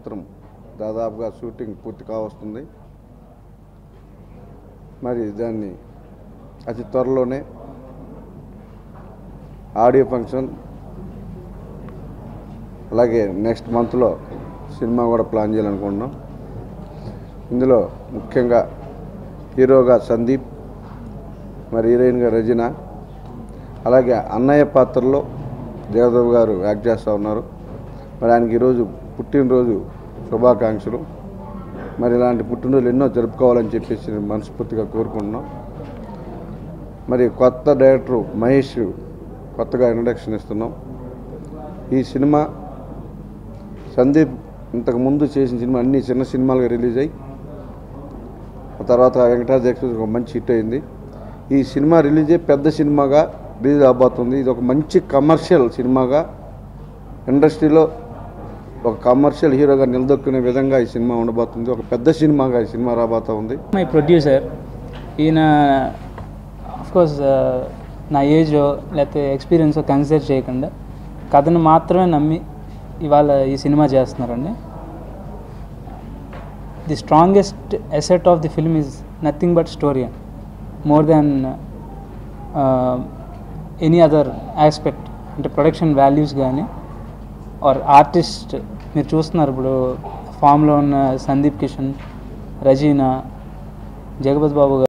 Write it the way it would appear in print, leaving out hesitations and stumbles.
చిత్రం దాదాపుగా షూటింగ్ పూర్తి కావస్తుంది. మరి దాన్ని అతి త్వరలోనే ఆడియో ఫంక్షన్ అలాగే నెక్స్ట్ మంత్లో సినిమా కూడా ప్లాన్ చేయాలనుకుంటున్నాం. ఇందులో ముఖ్యంగా హీరోగా సందీప్, మరి హీరోయిన్గా రజినా, అలాగే అన్నయ్య పాత్రలో దేవదేవ్ గారు యాక్ట్ చేస్తూ ఉన్నారు. మరి ఆయనకి ఈరోజు పుట్టినరోజు శుభాకాంక్షలు. మరి ఇలాంటి పుట్టినరోజులు ఎన్నో జరుపుకోవాలని చెప్పేసి నేను మనస్ఫూర్తిగా కోరుకుంటున్నాం. మరి కొత్త డైరెక్టరు మహేష్ కొత్తగా ఇంట్రడక్షన్ ఇస్తున్నాం. ఈ సినిమా సందీప్ ఇంతకుముందు చేసిన సినిమా అన్ని చిన్న సినిమాలుగా రిలీజ్ అయ్యి తర్వాత వెంకటాద్రి ఎక్స్ప్రెస్ ఒక మంచి హిట్ అయింది. ఈ సినిమా రిలీజ్ అయ్యి పెద్ద సినిమాగా రిలీజ్ అవబోతుంది. ఇది ఒక మంచి కమర్షియల్ సినిమాగా ఇండస్ట్రీలో ఒక కమర్షియల్ హీరోగా నిలదొక్కునే విధంగా ఈ సినిమా ఉండబోతుంది. ఒక పెద్ద సినిమాగా ఈ సినిమా రాబోతూ ఉంది. మై ప్రొడ్యూసర్ ఈయన అఫ్కోర్స్ నా ఏజ్ లేకపోతే ఎక్స్పీరియన్స్ కన్సిడర్ చేయకుండా కథను మాత్రమే నమ్మి ఇవాళ ఈ సినిమా చేస్తున్నారండి. The strongest asset of the film is nothing but story, more than any other aspect. అంటే ప్రొడక్షన్ వాల్యూస్ కానీ ఆర్ ఆర్టిస్ట్ మీరు చూస్తున్నారు ఇప్పుడు ఫామ్లో ఉన్న సందీప్ కిషన్, రజీనా, జగపతి బాబు గారు.